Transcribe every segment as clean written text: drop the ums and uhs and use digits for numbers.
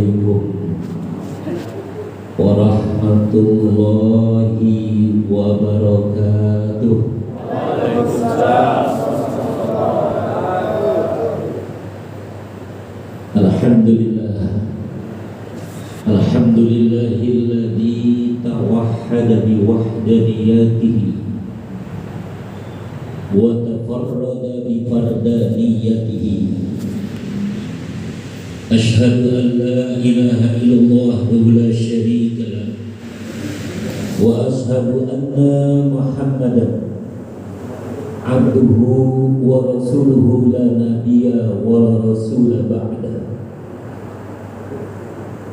Assalamualaikum warahmatullahi wabarakatuh. Alhamdulillahilladzi tawahhada biwahdaniyatihi wa tafarrada bifardaniyatihi. Ashhadu an la ilaha illallah wa la syarika lah wa ashhadu anna Muhammadan abduhu wa rasuluhu la nabiyya wa la rasula ba'da.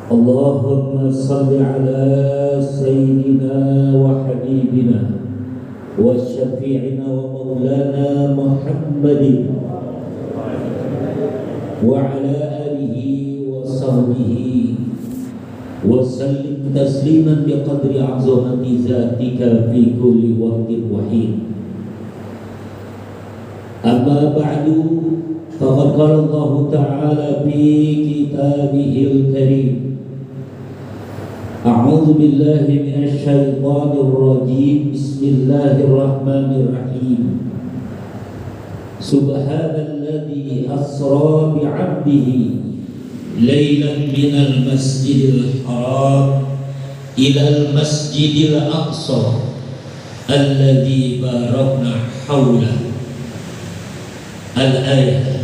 Allahumma salli ala sayyidina wa habibina wa syafi'ina wa maulana Muhammadin wa ala alihi wa sahbihi wa sallim tasliman biqadri azamati zatika fi kulli waqtin wahid. Amma ba'du, faqad qala Allah ta'ala fi kitabihil karim. A'udzu billahi minasy syaithanir rajim. Bismillahirrahmanirrahim. Subhanalladzi asra bi'abdihi lailan minal masjidil haram ilal masjidil aqsa alladzi barakna haulahu. Al-ayah.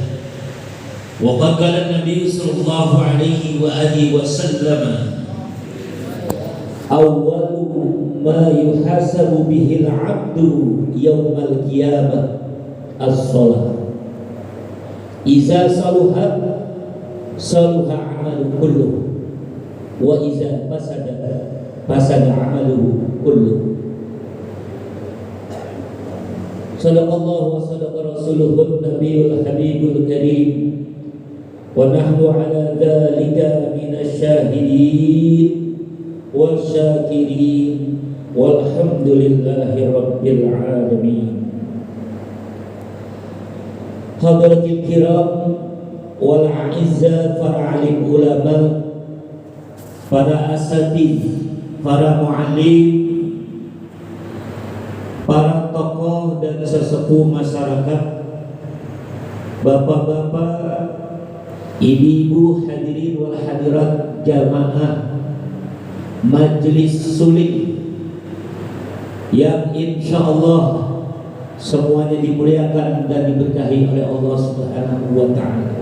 Wa qala an-nabiy sallallahu alaihi wa alihi wasallam, awwalu ma yuhasabu bihi al-'abdu yawmal qiyamah as-shalah. Iza saluhat saluha 'amalu kulluh wa iza fasada fasada 'amaluhu kulluh. Sadaqallahu wa sadaqa rasuluhun nabiyul habibul karim wa nahnu ala dhalika minasyahidin wa syakirin walhamdulillahi rabbil alamin. Hadratil kiram wal a'izza para alim ulama, para asatidz, para muallim, para tokoh dan sesepuh masyarakat, bapak-bapak, ibu-ibu, hadirin wal hadirat jamaah Majlis Sulit yang insyaallah semuanya dimuliakan dan diberkahi oleh Allah Subhanahu wa taala.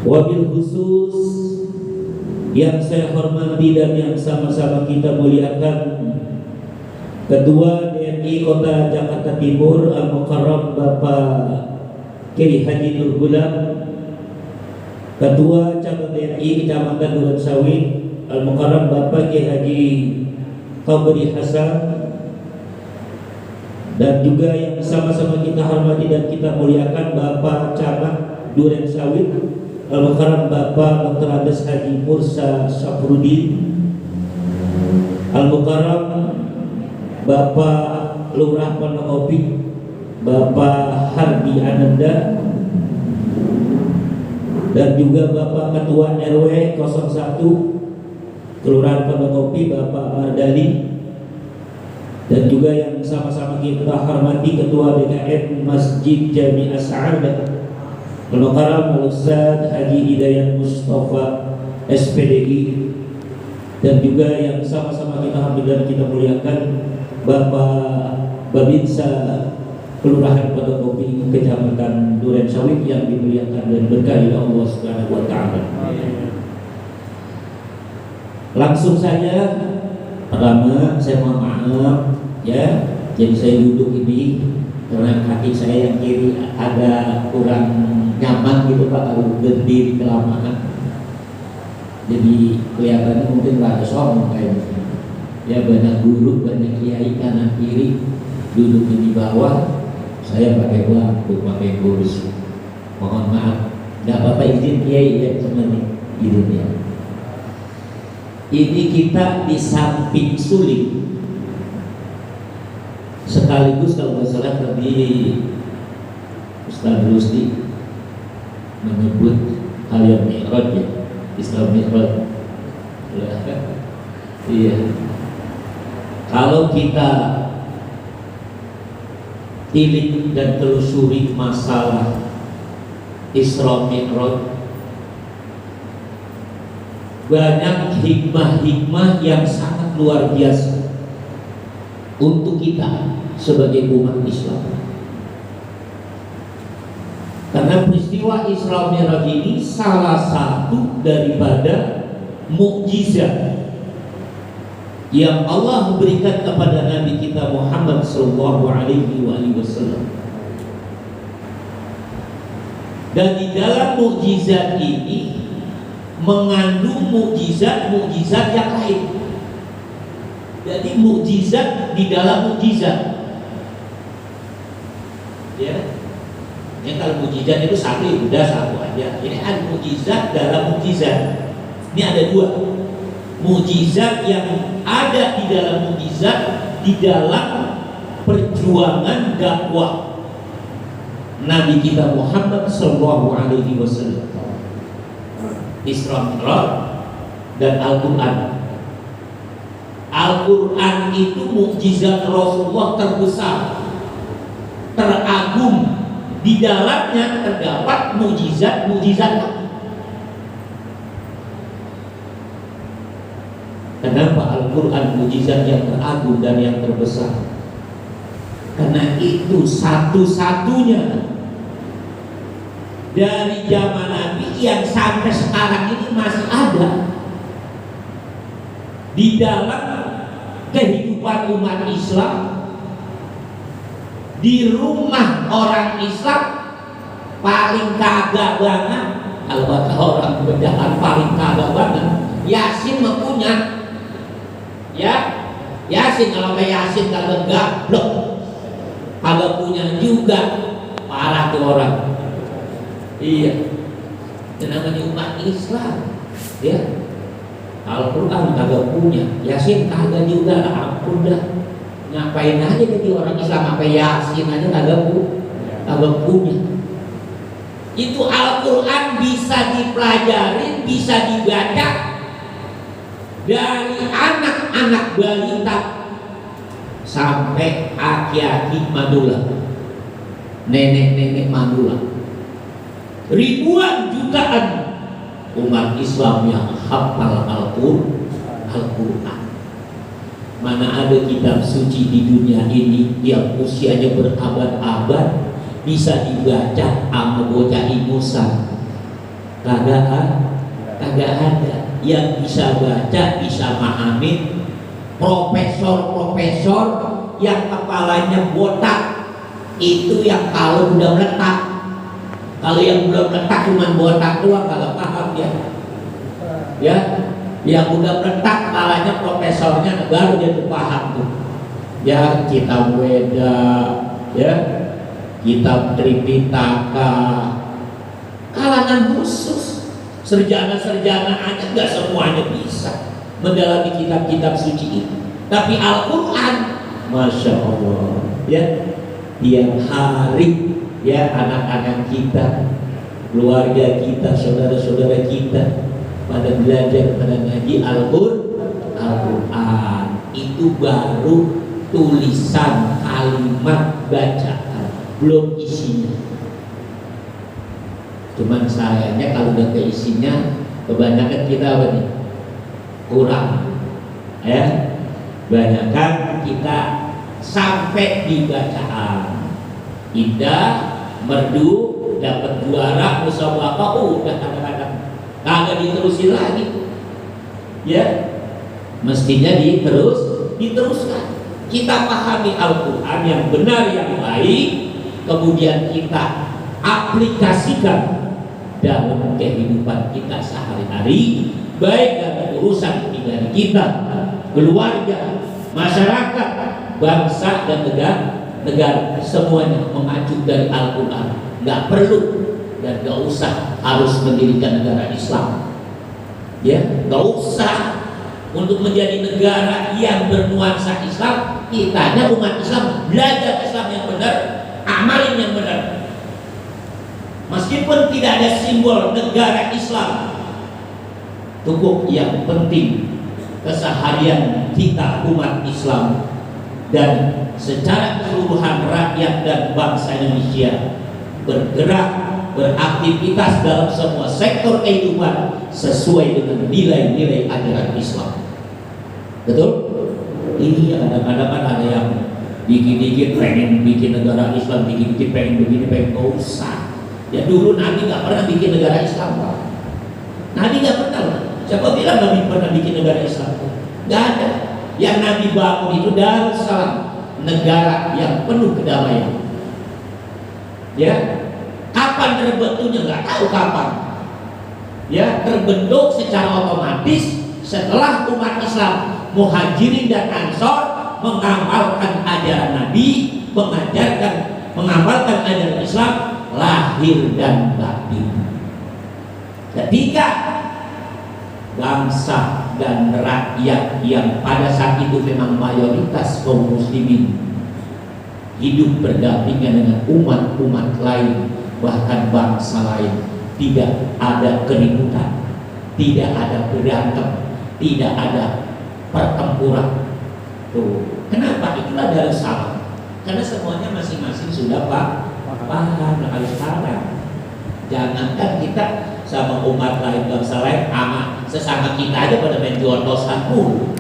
Wabil khusus yang saya hormati dan yang sama-sama kita muliakan Ketua DNI Kota Jakarta Timur Al-Mukarram Bapak Kiai Haji Nur Gulam, Ketua Cabang DNI Kecamatan Durensawit Al-Mukarram Bapak Kiai Haji Qabri Hasan, dan juga yang sama-sama kita hormati dan kita muliakan Bapak Camat Durensawit Al-Mukarram Bapak Dr. Andes Haji Mursa Syafruddin, Al-Mukarram Bapak Lurah Pondokopi Bapak Hardi Ananda, dan juga Bapak Ketua RW 01 Kelurahan Pondokopi Bapak Mardali, dan juga yang sama-sama kita hormati Ketua BKN Masjid Jami As-Sa'adah Al-Mukarram Al-Ustadz Haji Hidayat Mustafa SPDI, dan juga yang sama-sama kita hormati dan kita muliakan Bapak Babinsa Kelurahan Pondokopi Kecamatan Durensawit yang dimuliakan dan berkahi Allah Subhanahu wa taala. Langsung saja, pertama saya mohon maaf ya, jadi saya duduk ini karena kaki saya yang kiri agak kurang nyaman gitu Pak, kalau berdiri kelamaan. Jadi kelihatannya mungkin rada sombong kayaknya. Ya, banyak guru, banyak kiai kanan kiri duduk di bawah, saya pakai bangku, pakai kursi. Mohon maaf, nggak apa-apa, izin kiai ya, cuma izin ya. Ini kita di samping sulit, sekaligus kalau nggak salah tadi Ustaz Rusdi menyebut hal yang mi'raj ya. Isra Mi'raj. Iya. Kalau kita tilik dan telusuri masalah Isra Mi'raj, banyak hikmah-hikmah yang sangat luar biasa untuk kita sebagai umat Islam. Karena peristiwa Isra Mi'raj ini salah satu daripada mukjizat yang Allah berikan kepada Nabi kita Muhammad sallallahu alaihi wasallam. Dan di dalam mukjizat ini mengandung mukjizat yang lain. Jadi mukjizat di dalam mukjizat. Ya. Ya kalau mukjizat itu satu, udah satu aja. Ini ada mukjizat dalam mukjizat. Ini ada dua. Mukjizat yang ada di dalam mukjizat di dalam perjuangan dakwah Nabi kita Muhammad sallallahu alaihi wasallam. Isra Mi'raj dan Al-Quran. Al-Quran itu mukjizat Rasulullah terbesar, teragung. Di dalamnya terdapat mukjizat. Kenapa Al-Quran mukjizat yang teragung dan yang terbesar? Karena itu satu-satunya dari zaman Nabi yang sampai sekarang ini masih ada di dalam kehidupan umat Islam, di rumah orang Islam. Paling kagak banget, kalau kata orang berjalan paling kagak banget, Yasin mah punya. Ya, Yasin kalau kayak Yasin kagak gablok, kagak punya juga, parah tuh orang. Iya, itu namanya umat Islam. Ya, Al-Quran kagak punya, Yasin kagak juga, ampun dah. Ngapain aja jadi orang Islam sampai Yasin aja kagak punya. Itu Al-Quran bisa dipelajari, bisa dibaca dari anak-anak balita sampai aki-aki madula, nenek-nenek madula. Ribuan jutaan umat Islam yang hafal Al-Quran. Mana ada kitab suci di dunia ini yang usianya berabad-abad bisa dibaca sama bocah imusan? Kagak ada. Yang bisa baca, bisa memahami. Profesor yang kepalanya botak itu yang kalau udah meletak. Kalau yang belum meletak cuma botak doang kagak paham ya. Ya, yang udah meletak kepalanya profesornya baru dia tuh paham tuh. Ya, kitab Weda, ya, kitab Tripitaka, kalangan khusus. Serjana-serjana aja nggak semuanya bisa mendalami kitab-kitab suci itu. Tapi Al-Quran, Masya Allah, ya, tiap hari ya anak-anak kita, keluarga kita, saudara-saudara kita pada belajar, pada ngaji Al-Quran. Itu baru tulisan kalimat bacaan, belum isinya. Cuman sayangnya kalau udah ke isinya, kebanyakan kita apa nih? Kurang, ya. Kebanyakan kita sampai di bacaan indah, merdu, dapat juara, musabaqah, udah kadang-kadang kagak diterusin lagi. Ya, mestinya diteruskan. Kita pahami Al-Quran yang benar, yang baik, kemudian kita aplikasikan dalam kehidupan kita sehari-hari, baik dalam urusan pribadi kita, keluarga, masyarakat, bangsa dan negara, semuanya mengacu dari Al-Quran. Nggak perlu dan nggak usah harus mendirikan negara Islam, ya, nggak usah untuk menjadi negara yang bernuansa Islam. Kitanya umat Islam belajar Islam yang benar, amalin yang benar. Meskipun tidak ada simbol negara Islam tubuh yang penting keseharian kita umat Islam dan secara keseluruhan rakyat dan bangsa Indonesia bergerak beraktivitas dalam semua sektor kehidupan sesuai dengan nilai-nilai ajaran Islam. Betul? Iya, kadang-kadang kan ada yang dikit-dikit pengen bikin negara Islam, dikit-dikit pengen begini, pengen nggak usah. Ya dulu Nabi nggak pernah bikin negara Islam, Pak. Nabi nggak pernah. Siapa bilang Nabi pernah bikin negara Islam? Nggak ada. Yang Nabi bangun itu Darussalam, negara yang penuh kedamaian. Ya, kapan terbentuknya nggak tahu kapan. Ya, terbentuk secara otomatis setelah umat Islam Muhajirin dan Ansor mengamalkan ajaran Nabi, mengamalkan ajaran Islam lahir dan batin. Ketika bangsa dan rakyat yang pada saat itu memang mayoritas kaum muslimin hidup berdampingan dengan umat-umat lain, bahkan bangsa lain, tidak ada keributan, tidak ada berantem, tidak ada pertempuran. Tuh, kenapa? Itulah Darussalam. Karena semuanya masing-masing sudah paham kalau sekarang. Jangankan kita sama umat lain, bangsa lain, sama sesama kita aja pada main jodosan pun,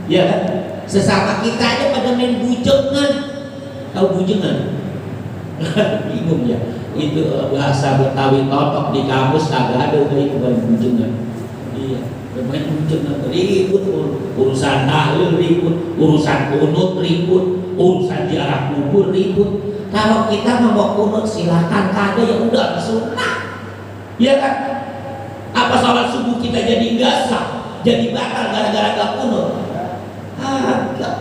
ya kan? Sesama kita aja pada main bujengan. Tahu bujengan? Bingung ya. Itu bahasa Betawi totok di kamus kagak ada itu bujengan. Iya, main bujengan ribut, urusan tahlil ribut, urusan kunut ribut, urusan ziarah kubur ribut. Kalau kita mau kunut silakan, kagak ya udah sunnah. Ya kan? Apa sholat subuh kita jadi nggak sah, jadi batal gara-gara nggak kunut? Agak.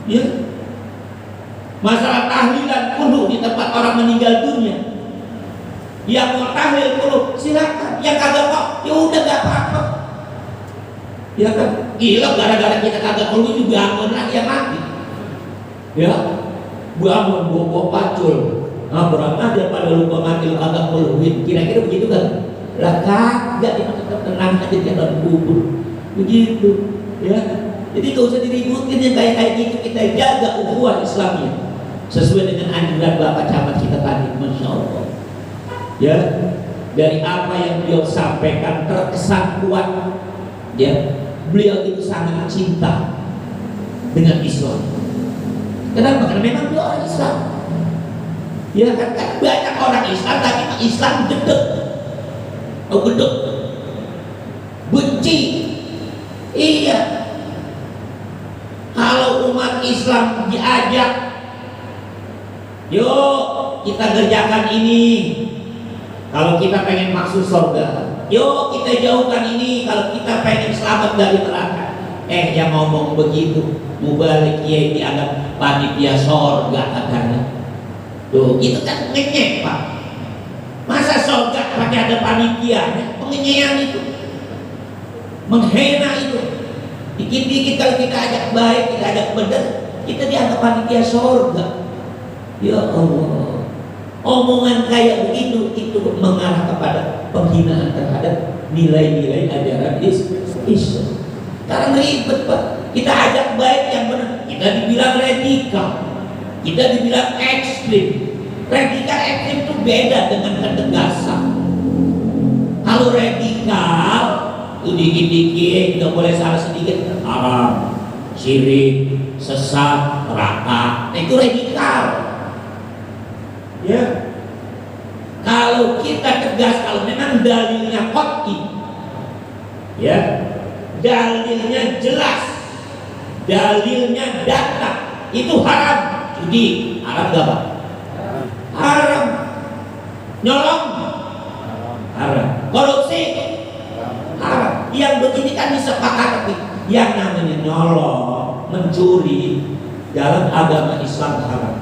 Ya. Masalah tahlilan kunut di tempat orang meninggal dunia. Yang mau tahlil kunut silakan, yang kagak mau ya udah nggak apa-apa. Ya kan? Gila gara-gara kita kagak kunut juga aman lagi yang mati. Ya. Bangun bobo pacul, berang aja pada lupa mati lu agak meluhin. Kira-kira begitu kan? Lah kagak, dia tenang aja di dalam kubur. Begitu, ya. Jadi gak usah diributin yang kayak gitu. Kita jaga ukhuwah Islamnya sesuai dengan anjuran Bapak Camat kita tadi, Masya Allah. Ya, dari apa yang beliau sampaikan terkesan kuat. Ya, beliau itu sangat cinta dengan Islam. Kenapa? Karena memang dia orang Islam. Ya kan, banyak orang Islam tapi Islam gedek. Oh gedek. Benci. Iya. Kalau umat Islam diajak, yuk kita kerjakan ini. Kalau kita pengen masuk surga, yuk kita jauhkan ini. Kalau kita pengen selamat dari neraka. Yang ngomong begitu mubalik kiai dianggap panitia sorga katanya. Tuh, itu kan ngenyek Pak. Masa sorga pakai ada panitianya? Pengenyean itu, menghina itu. Dikit-dikit kalau kita ajak baik, kita ajak benar, kita dianggap panitia sorga. Ya Allah, omongan kayak begitu itu mengarah kepada penghinaan terhadap nilai-nilai ajaran Islam. Sekarang ribet Pak. Kita ajak baik yang benar, kita dibilang radikal, kita dibilang ekstrim. Radikal ekstrim itu beda dengan ketegasan. Kalau radikal itu dikit-dikit, tidak boleh salah sedikit, haram, syirik, sesat, neraka. Itu radikal. Ya. Kalau kita tegas, kalau memang dalilnya qat'i, ya, dalilnya jelas, dalilnya data, itu haram. Judi haram gak Pak? Haram. Nyolong haram. Korupsi haram. Yang begini kan disepakati. Yang namanya nyolong, mencuri dalam agama Islam haram,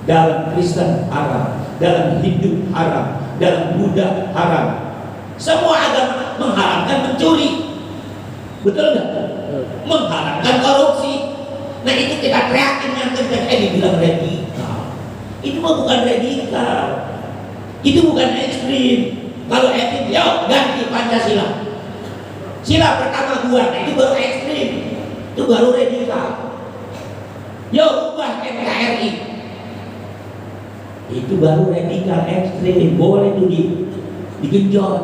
dalam Kristen haram, dalam Hindu haram, dalam Buddha haram. Semua agama mengharamkan mencuri. Betul nggak? Mengharamkan korupsi. Nah itu kita teriakin yang dibilang radikal. Itu mah bukan radikal. Itu bukan ekstrim. Kalau ekstrim, yuk ganti Pancasila. Sila pertama buat, nah itu baru ekstrim, itu baru radikal. Yo ubah NKRI, itu baru radikal ekstrim, boleh tuh digenjot.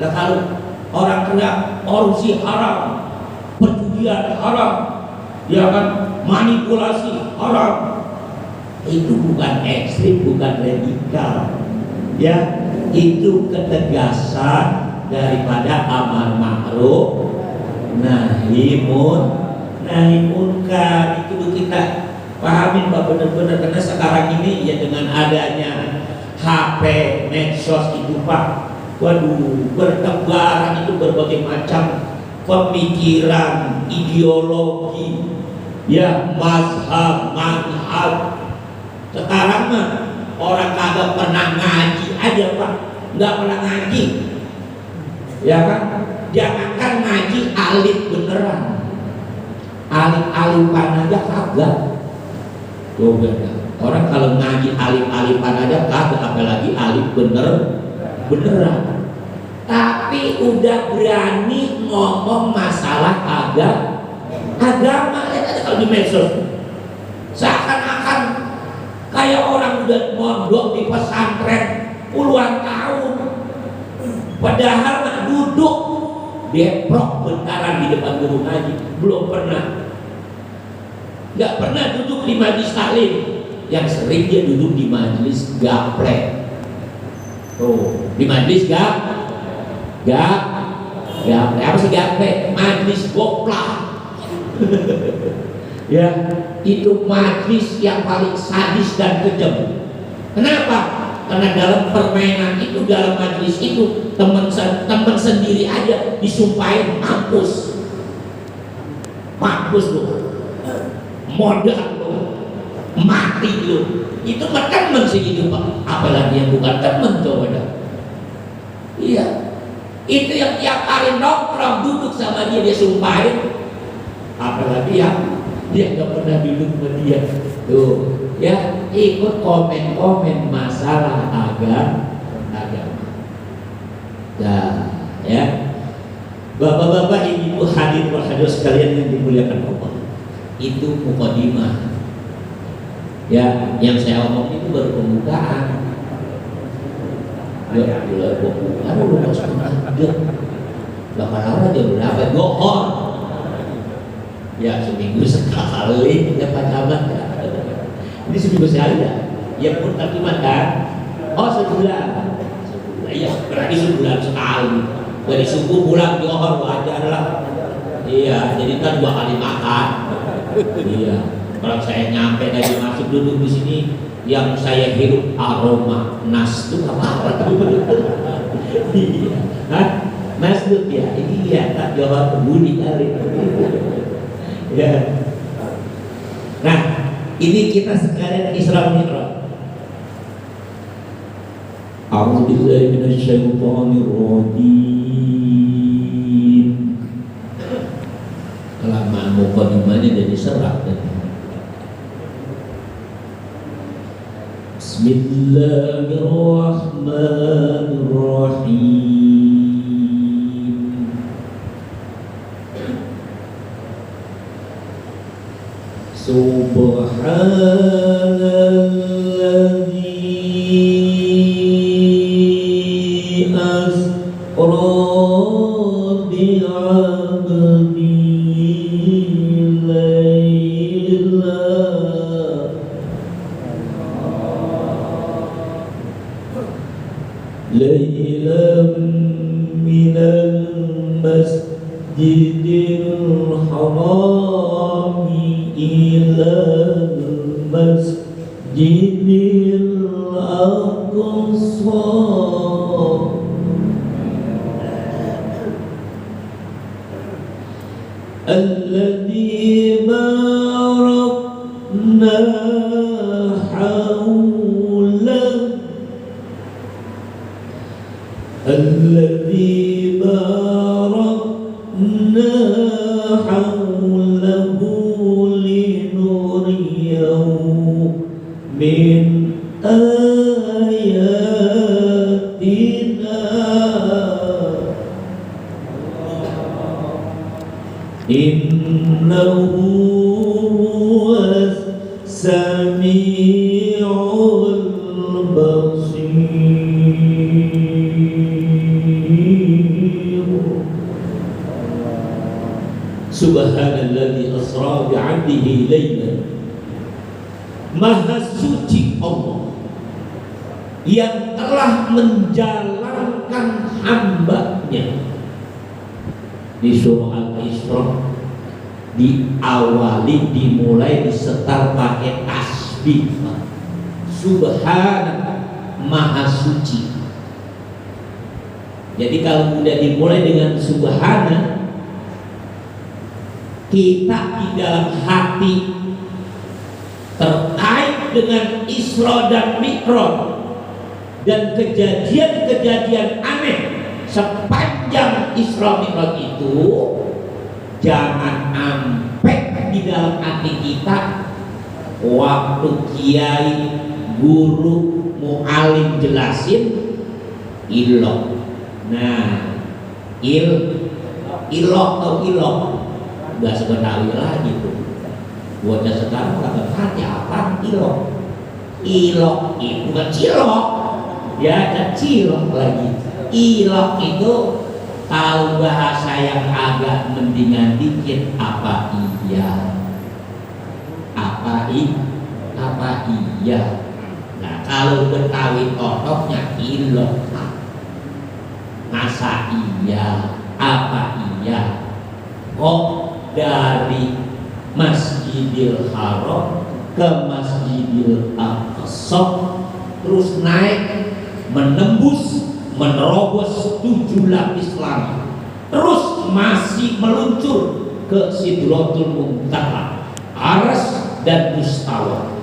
Lah kalau orang teriak korupsi haram, perjudian haram, ya kan, manipulasi haram, itu bukan ekstrim, bukan radikal, ya, itu ketegasan daripada amar ma'ruf nahi munkar. Itu kita pahamin Pak benar-benar, karena sekarang ini ya dengan adanya HP, medsos itu Pak, waduh, bertebaran itu berbagai macam pemikiran, ideologi, ya, mazhab, manhaj. Sekarang mah orang kagak pernah ngaji aja Pak, nggak pernah ngaji, ya kan? Jangankan ngaji alif beneran, alif-alifan aja kagak. Tuh beda. Orang kalau ngaji alif-alifan aja kagak, apalagi alif beneran. Tapi udah berani ngomong masalah agama. Lihat aja kalau di medsos, seakan-akan kayak orang udah mondok di pesantren puluhan tahun, padahal mah duduk deprok bentaran di depan guru ngaji, belum pernah. Nggak pernah duduk di majelis taklim, yang sering dia duduk di majelis gaplek. Tuh, di majelis gaplek. Apa sih gaplek? Majelis goplak. Ya, itu majelis yang paling sadis dan kejam. Kenapa? Karena dalam permainan itu, dalam majelis itu, teman sendiri aja disumpahin mampus lo, modal lo, mati lo. Itu mah teman segitu Pak, apalagi yang bukan teman, coba dah. Iya, itu yang tiap hari nongkrong duduk sama dia sumpahin, apalagi yang dia nggak pernah duduk sama dia. Tuh, ya, ikut komen masalah agama. Nah, ya, bapak-bapak, ibu hadirin hadirat sekalian yang dimuliakan Allah, itu mukadimah. Ya, yang saya omong itu baru pembukaan. Ya, mulai pembukaan udah masuk ke lama-lama jam berapa? Gohor. Ya, seminggu sekali ya Pak Camat ya. Ini seminggu sekali ya. Ya pun tapi makan. Oh, sebulan. Iya, berarti sebulan sekali. Dari subuh pulang Johor wajar lah. Iya, jadi kan 2 kali makan. Iya. Kalau saya nyampe tadi masuk duduk di sini, yang saya hirup aroma nas itu apa tuh? Iya. Hah? Nas tuh ya. Iya, tak Johor bunyi kali. Ya. Nah, ini kita sekalian Isra Mi'raj. A'udzubillahi minasyaitonir rajim. Kelamaan mukadimahnya jadi serak kan. Bismillahirrahmanirrahim. Subhanalladzi asra bi'abdihi laylan minal masjidil haram ilal masjidil aqsa alladzi barakna hawlahu alladzi barakna hawlahu linuriyahu min ayatina. Innahu huwas sami'ul basir. Subhanalladzi asra bi'abdihi laylan. Maha suci Allah yang telah menjalankan hambanya. Di surah Al-Isra dimulai disetar pakai tasbih. Subhana, maha suci. Jadi kalau udah dimulai dengan subhana, kita di dalam hati terkait dengan Isra dan Mi'raj dan kejadian-kejadian aneh sepanjang Isra Mi'raj itu, jangan sampai di dalam hati kita waktu kiai, guru, mu'alim jelasin ilok. Nah, ilok atau ilok nggak sebenarnya lagi tuh. Bocah sekarang kagak ngerti apa ilok. Ilok itu bukan cilok, ya, ada cilok lagi. Ilok itu kalau bahasa yang agak mendingan dikit, apa iya? Apa iya? Nah, kalau Betawi totoknya ilok. Masa iya? Apa iya? Kok dari Masjidil Haram ke Masjidil Aqsa terus naik menembus menerobos 7 lapis langit, terus masih meluncur ke Sidratul Muntaha, Arsy dan Mustawa.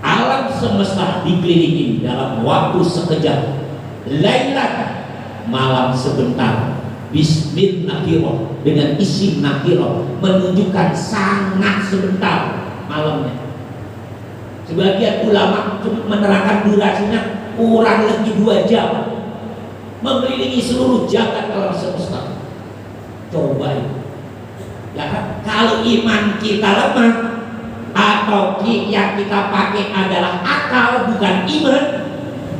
Alam semesta dikelilingi dalam waktu sekejap, lailan, malam sebentar. Bismil nakirah, dengan isim nakirah menunjukkan sangat sebentar malamnya. Sebagian ulama menerangkan durasinya kurang lebih 2 jam, mengelilingi seluruh jagat alam semesta. Coba itu, ya kan? Kalau iman kita lemah atau yang kita pakai adalah akal bukan iman,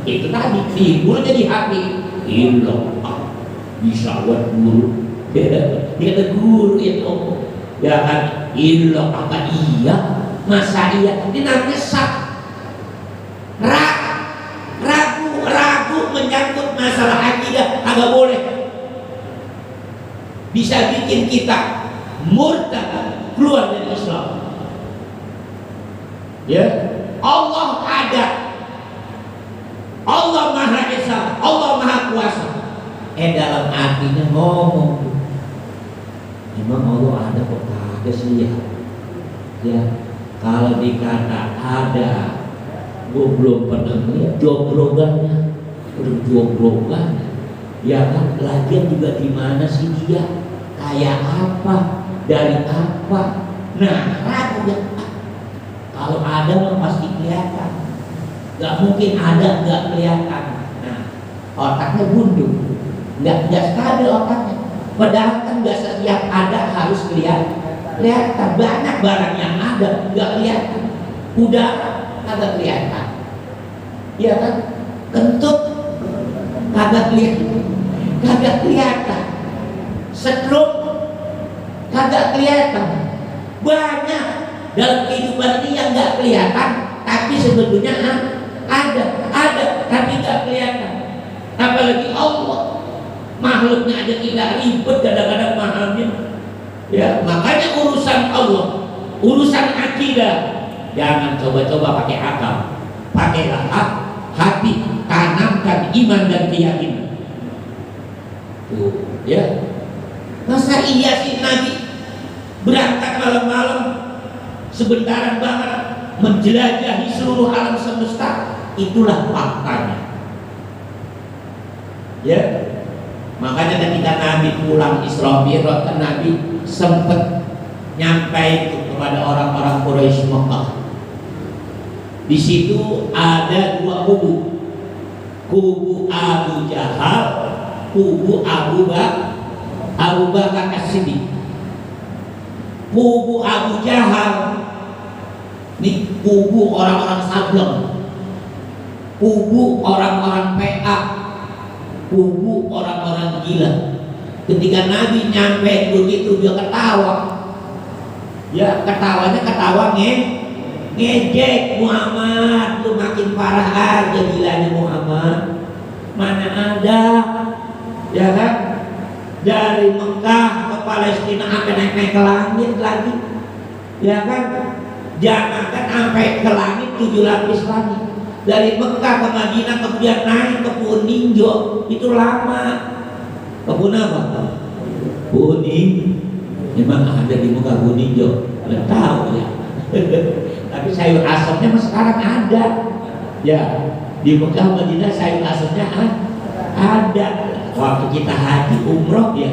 itu tadi timbul jadi hati ilok. Bisa buat guru, dia kata guru itu, ya kan, ilok apa iya, masa iya, ini namanya sak. Ragu menyangkut masalah akidah agak boleh, bisa bikin kita murtad, keluar dari Islam. Ya, Allah ada, Allah Maha Esa, Allah Maha Kuasa. Dalam artinya ngomong, emang Allah ada kok kagak sih ya? Ya, kalau dikata ada, gue belum pernah melihat joglogannya, ya kan? Lagian juga gimana sih dia? Kayak apa? Dari apa? Nah, ragu ya. Kalau ada mah pasti kelihatan. Gak mungkin ada gak kelihatan. Nah, otaknya bundu. Nggak stabil otaknya. Padahal kan nggak setiap ada harus kelihatan. Banyak barang yang ada nggak kelihatan. Udara kagak kelihatan, ya kan? Kentut kagak kelihatan. Stroke kagak kelihatan. Banyak dalam kehidupan ini yang nggak kelihatan, tapi sebetulnya ada tapi nggak kelihatan. Apalagi Allah. Makhluknya aja kita ribet kadang-kadang pahamnya. Ya, makanya urusan Allah, urusan akidah, jangan coba-coba pakai akal, pakailah hati, tanamkan iman dan keyakinan. Tuh, ya. Masa iya sih Nabi berangkat malam-malam sebentaran banget menjelajahi seluruh alam semesta? Itulah faktanya. Ya. Makanya ketika Nabi pulang Isra Mi'raj, kan Nabi sempat nyampai kepada orang-orang Quraisy Mekah. Di situ ada 2 kubu, kubu Abu Jahal, kubu Abu Abu Bakar As-Siddiq. Kubu Abu Jahal, ini kubu orang-orang sableng, kubu orang-orang PA, kubu orang-orang gila. Ketika Nabi nyampe begitu dia ketawa, ya ketawanya ketawa ngejek, Muhammad lu makin parah aja gilanya Muhammad, mana ada, ya kan, dari Mekah ke Palestina sampai naik ke langit lagi, ya kan, jangankan sampai ke langit 7 lapis langit, dari Mekah ke Madinah kemudian naik ke Pohon Ninjo, itu lama. Kebun apa? Kuning. Memang ada di muka Pohon Ninjo, nggak tahu ya. Tapi sayur asamnya mas sekarang ada, ya, di Mekah Madinah sayur asamnya ada. Waktu kita haji umroh ya,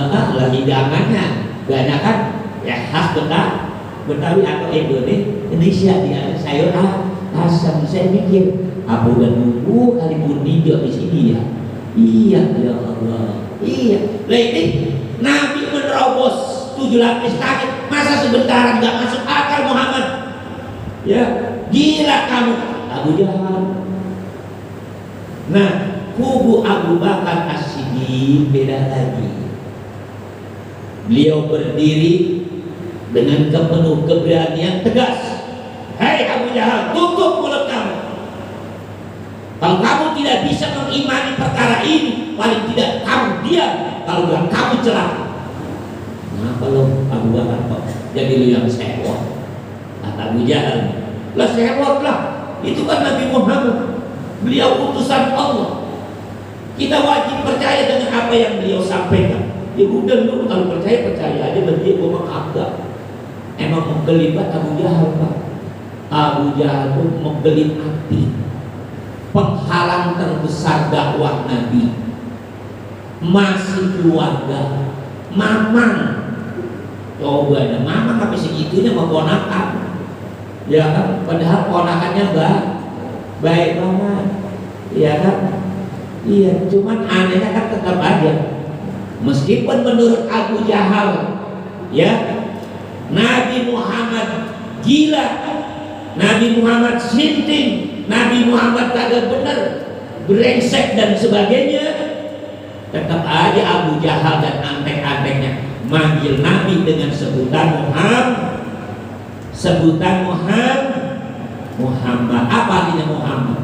lah hidangannya banyak kan, ya khas Betawi atau Indonesia dia ada sayur asam. Saya mikir apa udah nunggu kali Pohon Ninjo di sini ya? Iya ya Allah, iya. Lah ini Nabi menerobos 7 lapis langit, masa sebentar nggak masuk akal Muhammad? Ya, gila kamu, Abu Jahal. Nah, kubu Abu Bakar As-Siddiq beda lagi. Beliau berdiri dengan penuh keberanian tegas. Hei Abu Jahal, tutup mulut kamu. Kalau kamu tidak bisa mengimani perkara ini, paling tidak kamu diam. Kalau enggak kamu celaka. Nah, kalau Abu Bakar kok jadi lu yang sewot? Kata Abu Jahal, lah sewot lah. Itu kan Nabi Muhammad, beliau utusan Allah. Kita wajib percaya dengan apa yang beliau sampaikan. Ya udah dulu, kalau percaya aja, dan dia ngomong agak. Emang menggelibat Abu Jahal Pak. Abu Jahal itu menggelit api, penghalang terbesar dakwah Nabi. Masih keluarga, mamang. Coba ada mamang sampai segitunya mau ponakan. Ya kan, padahal ponakannya baik banget. Ya kan? Iya, cuman anehnya kan tetap aja. Meskipun menurut Abu Jahal, ya, Nabi Muhammad gila, Nabi Muhammad sinting, Nabi Muhammad kagak bener, brengsek dan sebagainya, tetap aja Abu Jahal dan antek-anteknya manggil Nabi dengan sebutan Muhammad. Apa artinya Muhammad?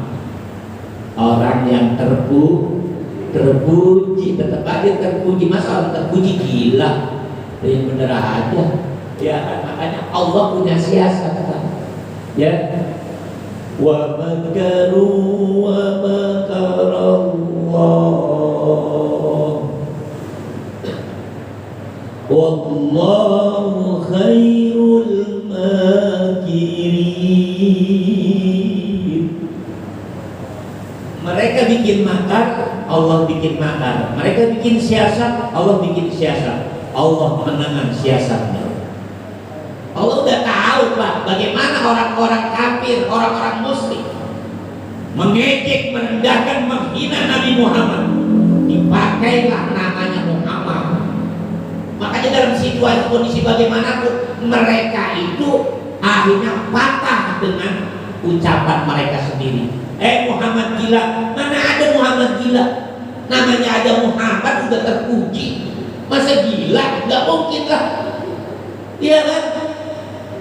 Orang yang terpuji, tetap aja terpuji. Masa orang terpuji gila? Yang bener aja. Ya kan, makanya Allah punya siasat kan? Ya. Wa makaru wa makarallah wallahu khairul makirin. Mereka bikin makar, Allah bikin makar. Mereka bikin siasat, Allah bikin siasat. Allah menengan siasatnya. Allah udah tahu Pak, bagaimana orang-orang kafir, orang-orang musyrik mengejek, merendahkan, menghina Nabi Muhammad. Dipakailah namanya Muhammad. Makanya dalam situasi kondisi bagaimanapun, mereka itu akhirnya patah dengan ucapan mereka sendiri. Muhammad gila, mana ada Muhammad gila? Namanya ada Muhammad udah terpuji, masa gila? Gak mungkin lah. Iya kan?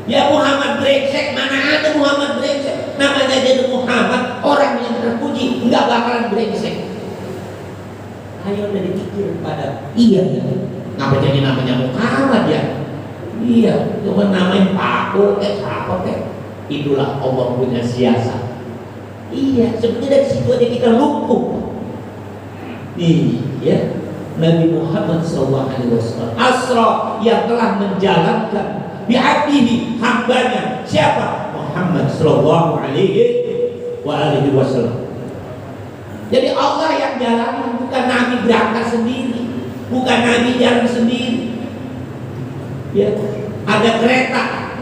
Ya Muhammad brengsek, mana ada Muhammad brengsek? Namanya jadi Muhammad, orang yang terpuji, nggak bakalan brengsek. Ayo dari pikir pada iya ya. Ngapa jadi namanya Muhammad ya? Iya, cuma namain Paku, siapa itulah Allah punya siasat. Iya, sebenarnya dari situ aja kita lumpuh. Nih, ya Nabi Muhammad SAW Asra yang telah menjalankan bi'abdihi, hambanya siapa? Muhammad sallallahu alaihi wasallam. Jadi Allah yang jalan, bukan Nabi berangkat sendiri, bukan Nabi jalan sendiri. Ya, ada kereta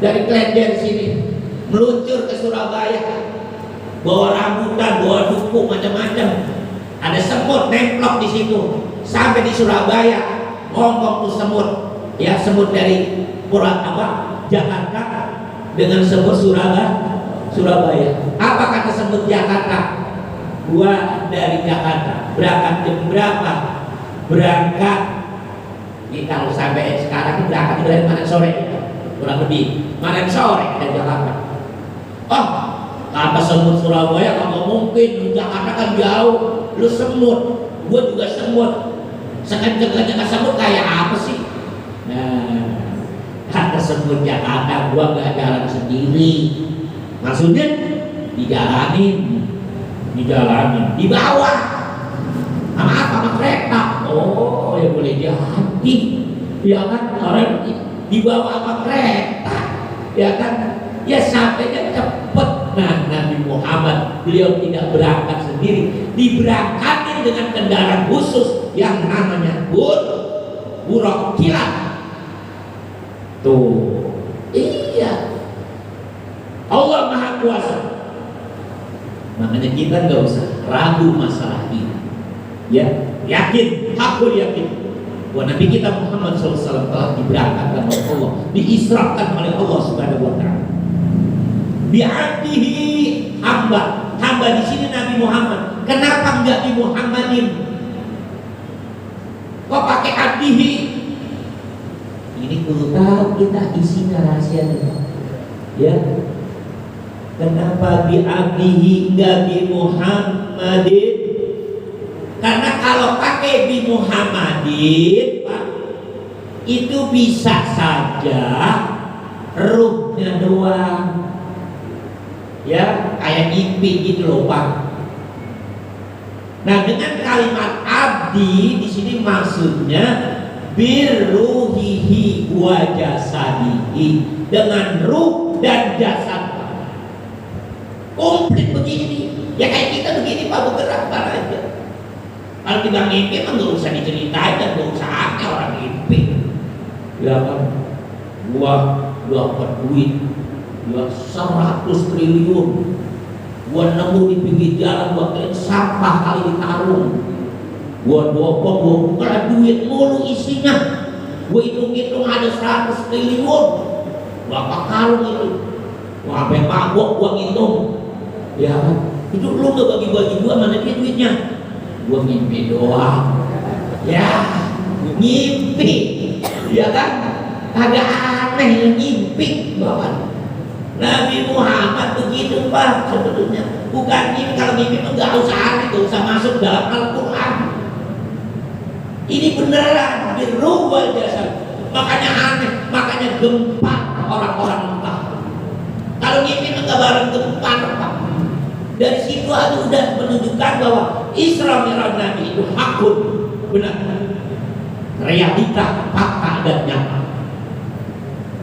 dari Klender sini meluncur ke Surabaya, bawa rambutan, bawa duku macam-macam. Ada semut nemplok di situ. sampai di Surabaya ngomong tuh semut, ya semut dari Jakarta dengan semut Surabaya. Apa kata semut Jakarta? Gua dari Jakarta, berangkat jam berapa? Berangkat, ini kalau sampai sekarang berangkat dari mana sore? Kurang lebih mana sore dari Jakarta. Oh, kata semut Surabaya, kalau mungkin Jakarta kan jauh, lu semut, gua juga semut. Sekenceng-kenceng semut kayak apa sih? Nah, kata semut Jakarta, gua gak jalan sendiri. Maksudnya dijalanin, di bawah sama apa? Sama kereta. Oh, ya boleh jadi, ya kan, orang di bawah sama kereta, ya kan, ya sampainya cepet. Nah, Nabi Muhammad beliau tidak berangkat sendiri, diberangkatin dengan kendaraan khusus yang namanya buruk kilat. Tuh, iya, Allah Maha Kuasa. Makanya kita nggak usah ragu masalah ini, ya, yakin, hakul yakin bahwa Nabi kita Muhammad SAW telah diberangkatkan oleh Allah, diisrakan oleh Allah Subhanahu Wa Taala. Bi'abdihi, hamba di sini Nabi Muhammad. Kenapa nggak di Muhammadin? Kok pakai abdihi? Ini perlu tahu kita isinya rahasianya, ya. Kenapa bi'abdihi nggak bi Muhammadin? Karena kalau pakai bi Muhammadin, Pak, itu bisa saja ruhnya doang, ya, kayak mimpi gitu loh, Pak. Nah, dengan kalimat abdi di sini maksudnya birruhihi wa jasadihi, dengan ruh dan jasad. Komplit begini, ya kayak kita begini Pak, bergerak aja. Kalau kita mimpi kan nggak usah diceritain dan nggak usah ada orang mimpi, ya kan. Gua dapat duit, ya 100 triliun. Gua nemu di pinggir jalan, gua kira sampah kali ditarung. Gua dopong, gua buka duit mulu isinya. Gua hitung-hitung ada 100 triliun. Berapa karung itu? Gua sampai mabok gua ngitung. Ya kan, itu lu gak bagi-bagi gua, mana dia duitnya? Gua mimpi doang, ya, ngimpi, ya kan, kagak aneh, ngimpi bapak. Nabi Muhammad begitu Pak, sebetulnya bukan ngimpi. Kalau ngimpi mah gak usah aneh, gak usah masuk dalam Al-Quran. Ini beneran di ruh wal jasad. Makanya aneh, makanya gempa orang-orang Mekah. Kalau ngimpi mah gak bareng gempa Pak. Dari situ aja udah menunjukkan bahwa Isra Mi'raj Nabi itu hakun, benar, realita, fakta dan nyata.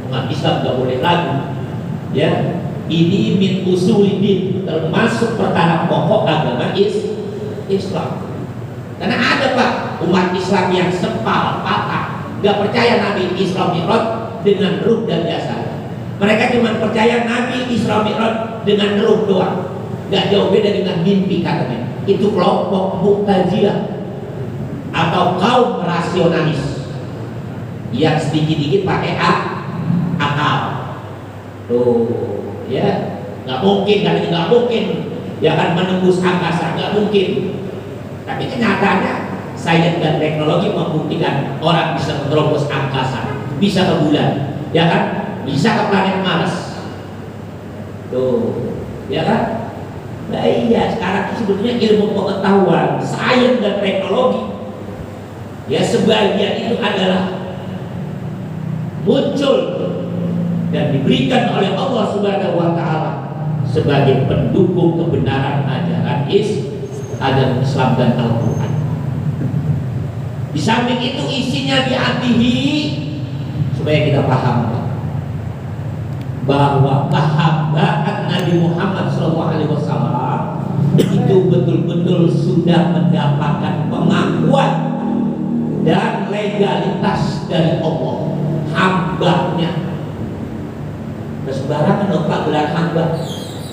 Umat Islam gak boleh ragu, ya. Ini min usulidin, termasuk perkara pokok agama Islam. Karena ada Pak umat Islam yang sepal, patah, gak percaya Nabi Isra Mi'raj dengan ruh dan jasad. Mereka cuma percaya Nabi Isra Mi'raj dengan ruh doang. Gak jauh beda dengan mimpi katanya. Itu kelompok Mu'tazilah atau kaum rasionalis yang sedikit-dikit pakai akal. Tuh, ya, nggak mungkin, katanya nggak mungkin, ya kan, menembus angkasa, nggak mungkin. Tapi kenyataannya sains dan teknologi membuktikan orang bisa menerobos angkasa, bisa ke bulan, ya kan, bisa ke planet Mars. Tuh, ya kan. Nah iya, sekarang itu sebetulnya ilmu pengetahuan, sains dan teknologi, ya, sebagian itu adalah muncul dan diberikan oleh Allah Subhanahu Wa Taala sebagai pendukung kebenaran ajaran agama Islam dan Al-Quran. Di samping itu isinya diambihi supaya kita paham bahwa kehambaan Nabi Muhammad SAW itu betul-betul sudah mendapatkan pengakuan dan legalitas dari Allah, hambanya. Sembarangan dong Pak gelar hamba.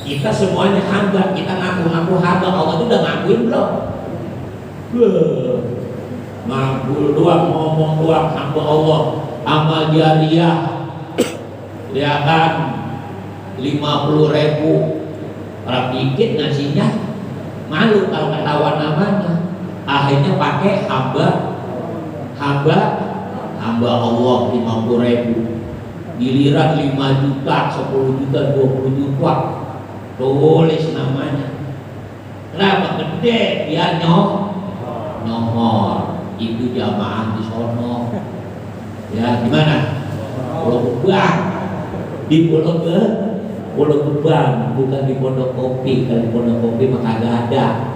Kita semuanya hamba, kita ngaku-ngaku hamba. Allah itu udah ngakuin belum? ngabul doang, ngomong doang, hamba Allah, amal jariah, ya kan, 50.000, orang dikit ngasihnya, malu kalau ketahuan namanya, akhirnya pakai hamba Allah 50.000, giliran 5 juta, 10 juta, 20 juta, tulis namanya. Kenapa? Gede, dia nyohor. Itu jamaah di sono. Ya, gimana? Pulau Gebang. Di Pulau Gebang, bukan di Pondok Kopi. Kalau di Pondok Kopi mah kagak ada.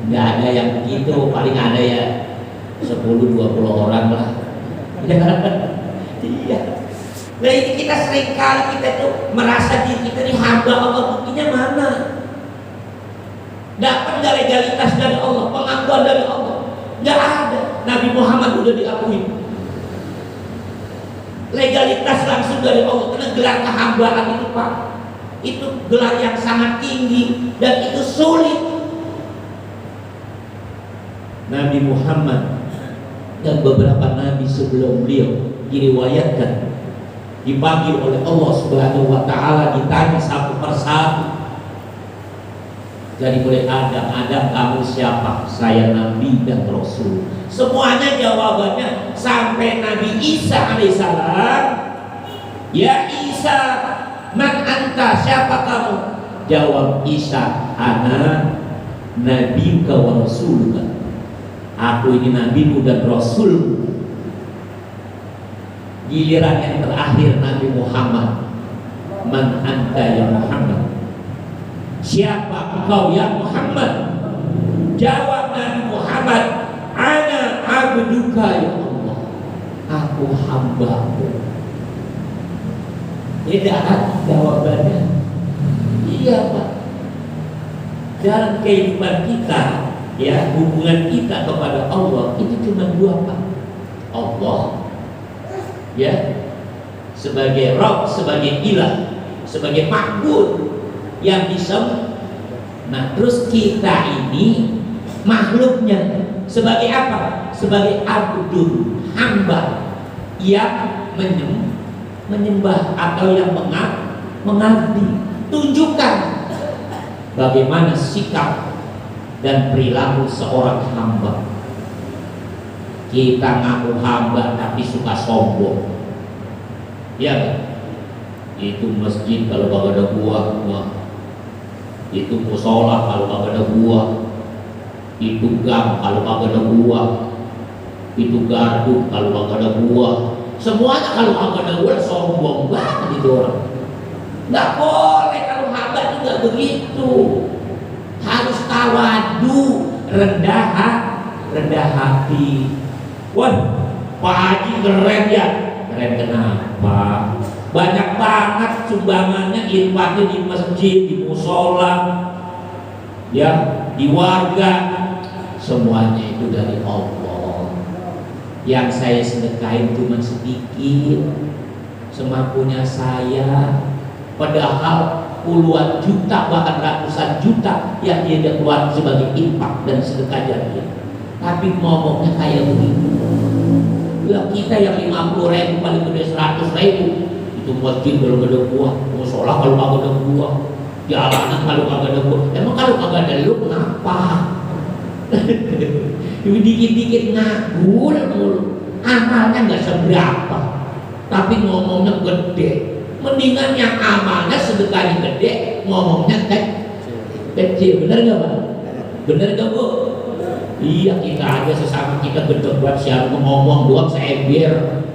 Nggak ada yang begitu, paling ada ya 10-20 orang lah. Iya. Nah ini kita seringkali kita tuh merasa diri kita ini hamba Allah, buktinya mana? Dapat nggak legalitas dari Allah, pengakuan dari Allah? Nggak ada. Nabi Muhammad udah diakui. Legalitas langsung dari Allah, karena gelar kehambaan itu Pak, itu gelar yang sangat tinggi dan itu sulit. Nabi Muhammad dan beberapa nabi sebelum beliau diriwayatkan dipanggil oleh Allah Subhanahu wa taala, ditanya satu persatu. Dari mulai Adam, kamu siapa? Saya Nabi dan Rasul. Semuanya jawabannya sampai Nabi Isa alaihissalam. Ya Isa, man anta? Siapa kamu? Jawab Isa, ana nabiyuka wa rasuluka. Aku ini nabimu dan rasulmu. Giliran yang terakhir Nabi Muhammad, man anta ya Muhammad? Siapa engkau ya Muhammad? Jawab Nabi Muhammad, ana abduka ya Allah, aku hambamu. Beda kan jawabannya? Iya Pak. Dalam kehidupan kita, ya, hubungan kita kepada Allah itu cuma dua Pak. Allah, ya, sebagai Rabb, sebagai ilah, sebagai makbud yang bisa. Nah terus kita ini makhluknya sebagai apa? Sebagai abdul, hamba yang menyembah atau yang mengabdi. Tunjukkan bagaimana sikap dan perilaku seorang hamba. Kita ngaku hamba tapi suka sombong, ya kan? Itu masjid kalau kagak ada gua, itu musola kalau kagak ada gua, itu gang kalau kagak ada gua, itu gardu kalau kagak ada gua, semuanya kalau kagak ada gua sombong banget itu orang. Nggak boleh kalau hamba itu nggak begitu, harus tawadu, rendah hati. Wah, Pak Haji keren ya, keren kenapa? Banyak banget sumbangannya, infaknya di masjid, di musola, ya, di warga, semuanya itu dari Allah. Yang saya sedekahin cuma sedikit, semampunya saya. Padahal puluhan juta bahkan ratusan juta yang dia keluar sebagai infak dan sedekah jariah. Tapi ngomongnya kayak begitu. Ya kita yang 50.000 paling gede 100.000. Itu masjid kalau gak ada buah, musola kalau kagak ada buah, jalanan kalau kagak ada buah. Emang kalau kagak ada lu kenapa? Dikit-dikit ngabul mulu, amalnya nggak seberapa, tapi ngomongnya gede. Mendingan yang amalnya sedekahnya gede, ngomongnya kecil. Bener nggak Pak? Bener nggak Bu? Iya, kita aja sesama kita gedeg buat siapa ngomong doang seember,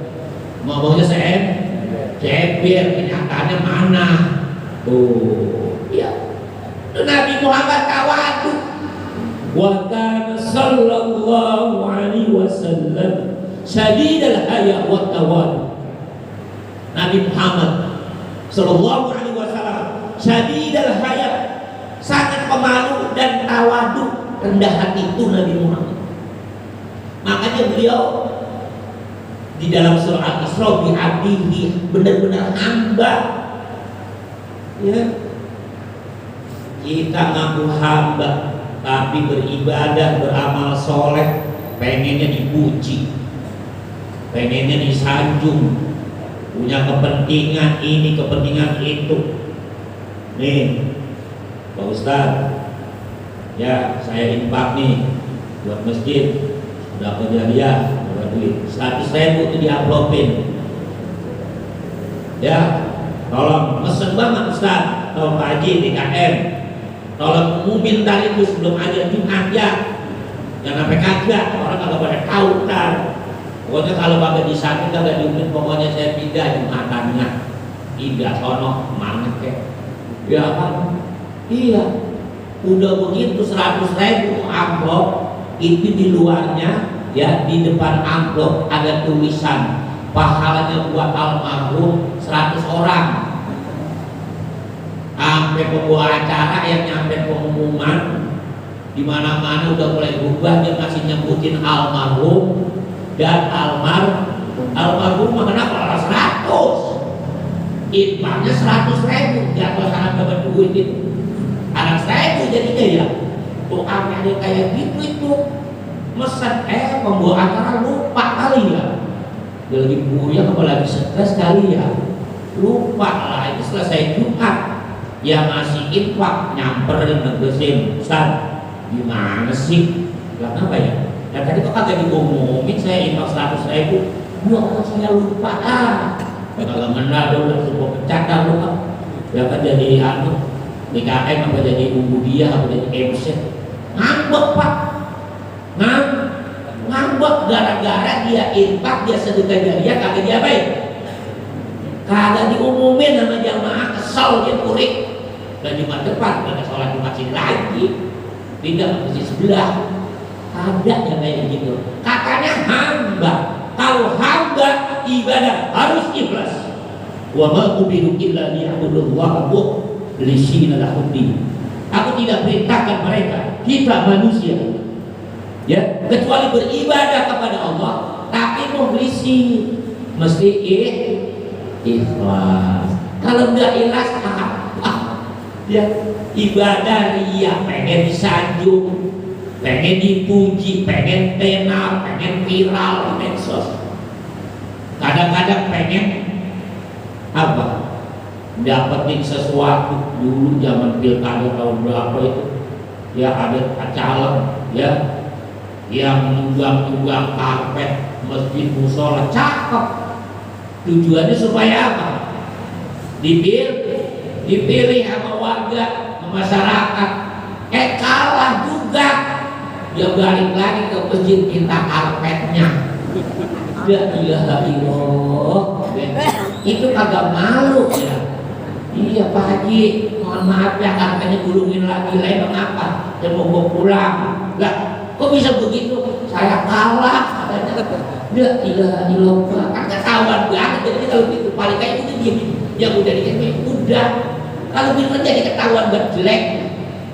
ngomongnya seember, kenyataannya mana? Oh, iya. Nabi Muhammad tawadu. Wa kana sallallahu alaihi wasallam syadidal haya wa tawadu. Nabi Muhammad sallallahu alaihi wasallam syadidal haya, sangat pemalu dan tawadu, rendah hati itu Nabi Muhammad. Makanya beliau di dalam surah Al-Isra bi'abdihi, benar-benar hamba. Ya, kita ngaku hamba tapi beribadah, beramal soleh, pengennya dipuji, pengennya disanjung, punya kepentingan ini, kepentingan itu. Nih, Pak Ustadz, ya saya infak nih buat masjid, udah kejadian, berapa duit? 100.000 itu diaplopin. Ya, tolong mesen banget Ustadz, tolong Pak Haji DKM, tolong umumin tadi itu sebelum ada Jumat ya. Jangan sampai kagak, orang kagak pada tahu ntar. Pokoknya kalau kagak disakit kagak diumumin, pokoknya saya pindah Jumatannya. Pindah sono, mana kek? Ya kan? Iya. Udah begitu 100.000 amplop, itu di luarnya ya, di depan amplop ada tulisan pahalanya buat almarhum 100 orang. Sampai pembawa acara yang nyampe pengumuman di mana-mana udah mulai berubah, dia masih nyebutin almarhum dan almarhum kenapa 100? Infaknya 100.000, jatuh sangat dapat duit itu. Anak saya itu jadinya ya, tuh ada kayak gitu itu mesen, pembawa acara lupa kali ya. Dia lagi buyang apalagi stres kali ya, lupa lah. Itu selesai Jumat yang ngasih infak nyamperin negesin, Ustaz gimana sih? Gak kenapa ya? Ya tadi kok kagak diumumin saya infak 100.000. Wah saya lupa kalau benar udah sebuah pecat lupa. Ya kan jadi DKM apa jadi dia apa jadi MC. Ngambek Pak, ngambek gara-gara dia infak, dia sedekah jariah kagak diapain, kagak diumumin sama jamaah, kesal dia kurik. Dan Jumat depan ada sholat Jumat sini lagi, tidak masjid sebelah. Ada yang kayak gitu. Katanya hamba, kalau hamba ibadah harus ikhlas. Wa ma umiru illa liya'budullaha lisina lahuddi. Aku tidak perintahkan mereka, kita manusia ya, kecuali beribadah kepada Allah, tapi mukhlisi, mesti ikhlas. Kalau enggak ikhlas ya ibadah ria, pengen disanjung, pengen dipuji, pengen tenar, pengen viral di medsos. Kadang-kadang pengen apa? Dapetin sesuatu. Dulu zaman pilkada tahun berapa itu ya, ada caleg ya yang nunggang karpet masjid musola, cakep. Tujuannya supaya apa? Dipilih sama warga, sama masyarakat. Kalah juga, dia balik lagi ke masjid minta karpetnya. Ya ilaha illallah, itu kagak malu ya. Iya Pak Haji, mohon maaf ya karpetnya gulungin lagi, lain mengapa? Saya mau pulang. Lah, kok bisa begitu? Saya kalah katanya. Ya ilaha illallah, kan ketahuan banget. Jadi kalau gitu paling kayak itu gini, yang udah dikasih udah. Kalau bener jadi ketahuan jelek.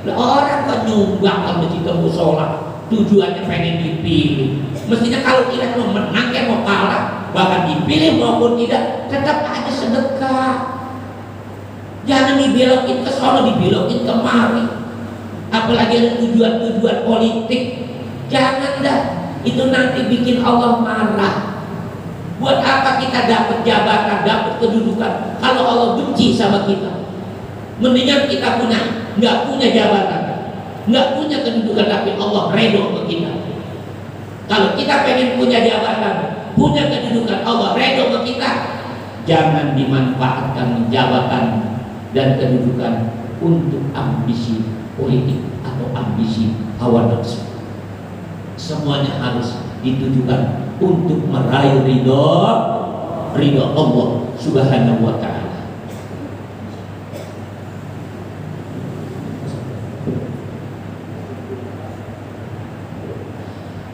Lah orang kok nyumbang ke masjid musola, tujuannya pengen dipilih. Mestinya kalau kita mau menang ya mau kalah, bahkan dipilih maupun tidak, tetap aja sedekah. Jangan dibelokin ke sono, dibelokin kemari. Apalagi ada tujuan-tujuan politik. Jangan dah, itu nanti bikin Allah marah. Buat apa kita dapat jabatan, dapat kedudukan kalau Allah benci sama kita? Mendingan kita nggak punya jabatan, nggak punya kedudukan, tapi Allah redho sama kita. Kalau kita pengen punya jabatan, punya kedudukan, Allah redho sama kita, jangan dimanfaatkan jabatan dan kedudukan untuk ambisi politik atau ambisi hawa nafsu. Semuanya harus ditujukan untuk meraih ridho Allah Subhanahu wa ta'ala.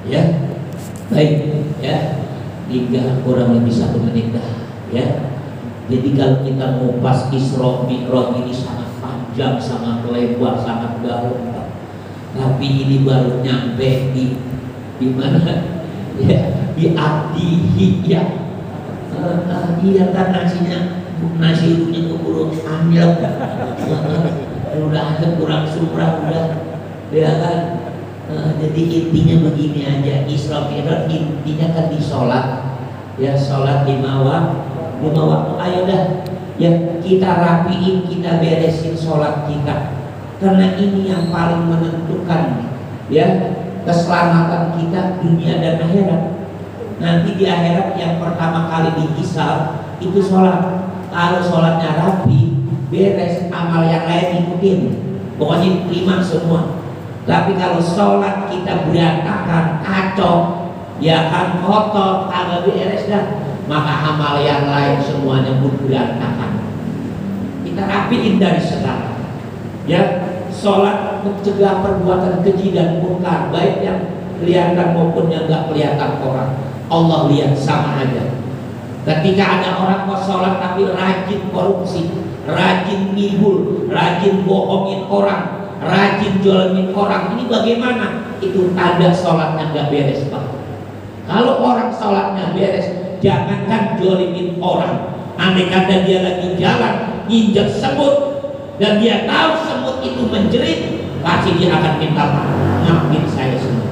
Ya, baik ya, tinggal kurang lebih 1 menit dah ya. Jadi kalau kita ngupas Isra Mi'raj ini sangat panjang, sangat lebar, sangat dalam. Tapi ini baru nyampe di mana? Ya, di abdihi ya. Iya kan nasi udah keburu ambil. Udah ada kurang surah udah, ya kan? Jadi intinya begini aja, Isra Mi'raj intinya kan di sholat, ya sholat 5 waktu. Ayo dah, ya kita rapiin, kita beresin sholat kita, karena ini yang paling menentukan ya keselamatan kita dunia dan akhirat. Nanti di akhirat yang pertama kali dihisab itu sholat. Kalau sholatnya rapi, beres, amal yang lain ikutin, pokoknya terima semua. Tapi kalau sholat kita berantakan, kacau, ya kan kotor, agak beres dah, maka amal yang lain semuanya pun berantakan. Kita rapiin dari sekarang. Ya, sholat mencegah perbuatan keji dan mungkar, baik yang kelihatan maupun yang nggak kelihatan orang. Allah lihat sama aja. Ketika ada orang kok sholat tapi rajin korupsi, rajin ngibul, rajin bohongin orang, rajin jolimin orang, ini bagaimana? Itu tanda sholatnya nggak beres, Pak. Kalau orang sholatnya beres, jangankan jolimin orang, andai kata dia lagi jalan nginjek semut dan dia tahu semut itu menjerit, pasti dia akan minta maaf, maafin saya semua.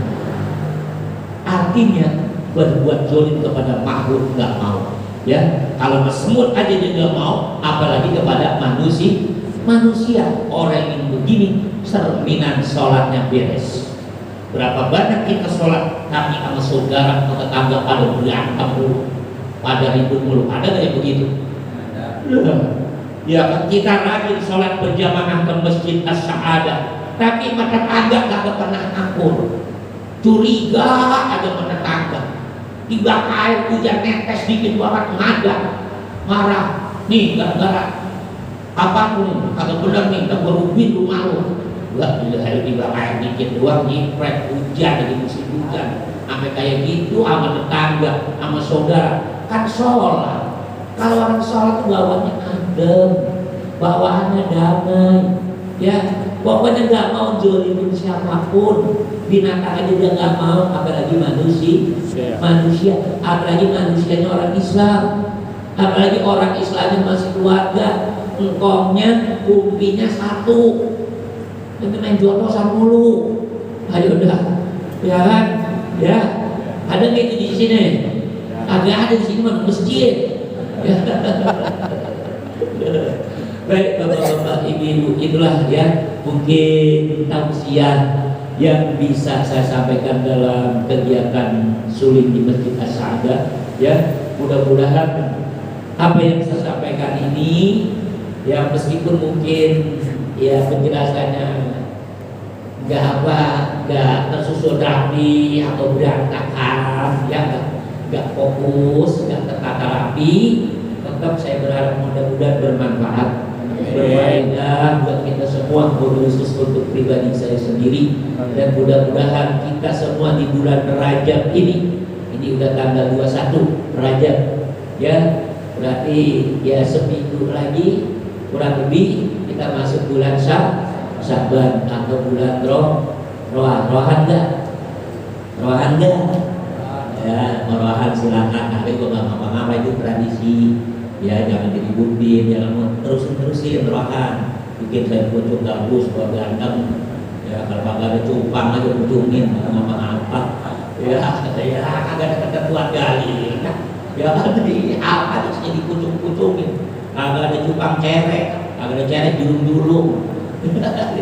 Artinya berbuat jolim kepada makhluk nggak mau. Ya, kalau semut aja dia nggak mau, apalagi kepada manusia. Orang yang begini cerminan sholatnya beres. Berapa banyak kita sholat kami sama saudara atau tetangga pada berantem dulu, pada ribut mulu. Ada nggak yang begitu? Ya, kita rajin sholat berjamaah ke masjid as-sa'adah, tapi tetangga nggak pernah akur, curiga aja sama tetangga. Tiba air hujan netes dikit banget ngadak, marah. Nih gara-gara apa nih? Kagak bener nih, kita berubin rumah lu. Enggak, tiba air dikit doang nyipret, hujan lagi musim hujan. Sampai kayak gitu sama tetangga, sama saudara. Kan sholat. Kalau orang sholat tuh bawaannya adem, bawaannya damai. Ya, pokoknya nggak mau jolimin siapapun. Binatang aja dia nggak mau, apalagi manusia, apalagi manusianya orang Islam, apalagi orang Islamnya masih keluarga, engkongnya, kumpinya satu, itu main jotosan mulu. Ayo dah, ya kan? Ya, ada nggak itu di sini? Agak ada di sini mana masjid. Ya. Baik bapak-bapak, ibu-ibu, itulah ya mungkin tausiah yang bisa saya sampaikan dalam kegiatan suling di Masjid As-Sa'adah. Ya, mudah-mudahan apa yang saya sampaikan ini ya meskipun mungkin ya penjelasannya nggak tersusun rapi atau berantakan, ya nggak fokus, nggak tertata rapi, tetap saya berharap mudah-mudahan bermanfaat, berfaedah buat kita semua, khusus untuk pribadi saya sendiri. Dan mudah-mudahan kita semua di bulan Rajab ini udah tanggal 21 Rajab, ya berarti ya seminggu lagi kurang lebih kita masuk bulan Sya'ban atau bulan Rohan enggak? Ya, Rohan silakan, tapi gue nggak ngapa-ngapa, itu tradisi. Ya jangan diributin, jangan terusin Rohan, bikin saya pucuk gabus, gua ganteng. Ya kalau kagak ada cupang aja pucungin, apa-apa. Ya kagak ada ketentuan gali. Ya di apa sih dipucung-pucungin? Kagak ada cupang cerek, kagak ada cerek julung-julung.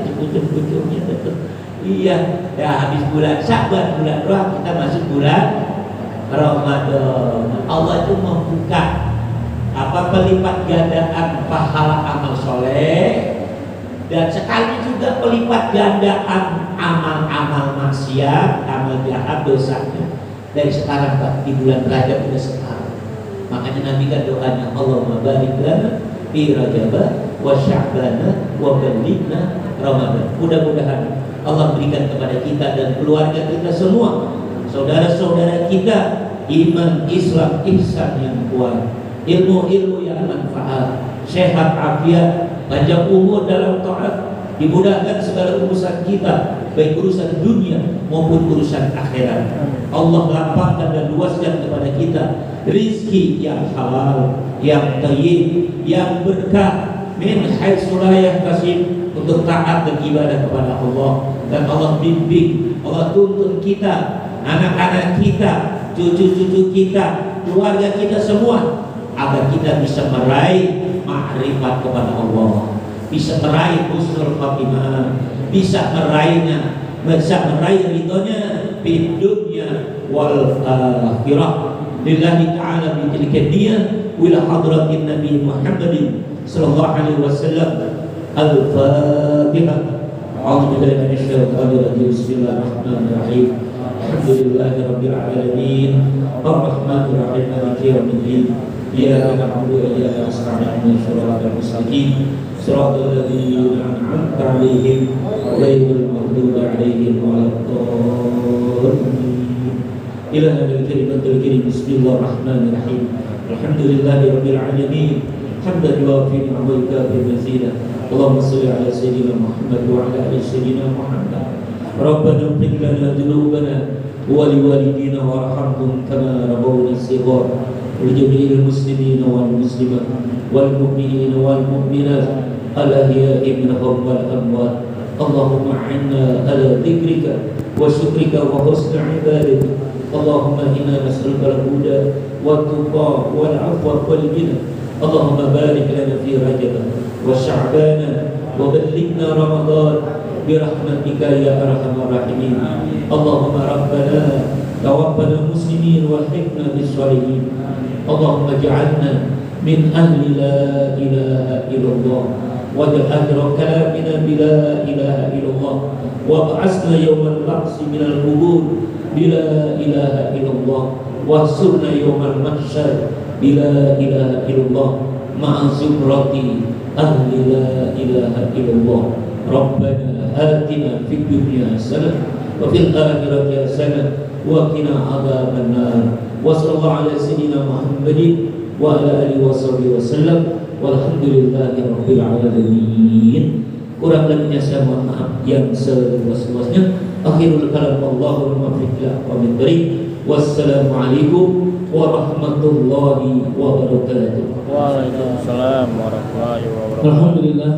Dipucung-pucungin itu. Iya, ya habis bulan Sya'ban, bulan Roh, kita masuk bulan Ramadan. Allah itu membuka pelipat gandaan pahala amal soleh, dan sekali juga pelipat gandaan amal-amal maksiat, amal jahat, dosanya. Dari sekarang Pak, di bulan Rajab sudah sekarang. Makanya Nabi kan doanya, Allahumma barik lana fi Rajab wa Sya'ban wa ballighna Ramadan. Mudah-mudahan Allah berikan kepada kita dan keluarga kita semua, saudara-saudara kita, iman, Islam, ihsan yang kuat, ilmu-ilmu yang manfaat, sehat, afiat, panjang umur dalam taat, dimudahkan segala urusan kita, baik urusan dunia maupun urusan akhirat. Allah lapangkan dan luaskan kepada kita rizki yang halal, yang thayyib, yang berkah, min haitsu la yahtasib, untuk taat dan ibadah kepada Allah. Dan Allah bimbing Allah tuntun kita, anak-anak kita, cucu-cucu kita, keluarga kita semua, agar kita bisa meraih ma'rifat kepada Allah, bisa meraih husnul khatimah, bisa meraih ridhonya di dunia wal akhirah. Lillahi ta'ala bi tilka niyah wa ila hadratin Nabi Muhammadin sallallahu alaihi wasallam. Al-Fatihah. A'udzu billahi minasyaitonir rajim. Bismillahirrahmanirrahim. Alhamdulillahi rabbil alamin. Arrahmanir rahim. Maliki yaumiddin. Iyyaka na'budu wa iyyaka nasta'in. Shiratal mustaqim. Shiratal ladzina an'amta 'alaihim ghairil maghdubi 'alaihim waladdallin. Ilahil karimatul karim. Bismillahirrahmanirrahim. Alhamdulillahi rabbil alamin. Hamdan yuwafi ni'amahu wa yukafi mazidah. Allahumma shalli ala sayyidina Muhammad wa ala ali sayyidina Muhammad. Rabbana ighfir lana dhunubana wa liwalidina warhamhum kama rabbawna shighar. Wa jami'il muslimina wal muslimat wal mu'minina wal mu'minat al ahya'i minhum wal amwat. Allahumma a'inna ala dzikrika wa syukrika wa husni ibadatik. Allahumma inna nas'aluka al-huda wa tuqa wal 'afwa wal ghina. Allahumma barik lana fi Rajab wa Sya'ban wa ballighna Ramadan bi rahmatika ya arhamar rahimin. Allahumma rabbana tawaffana muslimin wa alhiqna bis shalihin. Allahumma ij'alna min ahli la ilaha illallah wa akhir kalamina bi la ilaha illallah wa ba'athna yawmal ba'si minal qubur bila ilaha illallah wa surna yawmal mahsyar bila ilaha illallah ma'a zumrati ahli la ilaha illallah. Rabbana atina fid dunya hasanah wa fil akhirati hasanah wa qina adzaban nar. Wa sallallahu ala sayyidina Muhammadin wa ala alihi washabihi wasallam walhamdulillahi rabbil alamin. Kurang lebihnya saya mohon maaf yang seluas-luasnya. Akhirul kalam Allahul muwaffiq ila aqwamit thariq. Wassalamualaikum warahmatullahi wabarakatuh. Waalaikumsalam warahmatullahi wabarakatuh. Alhamdulillah.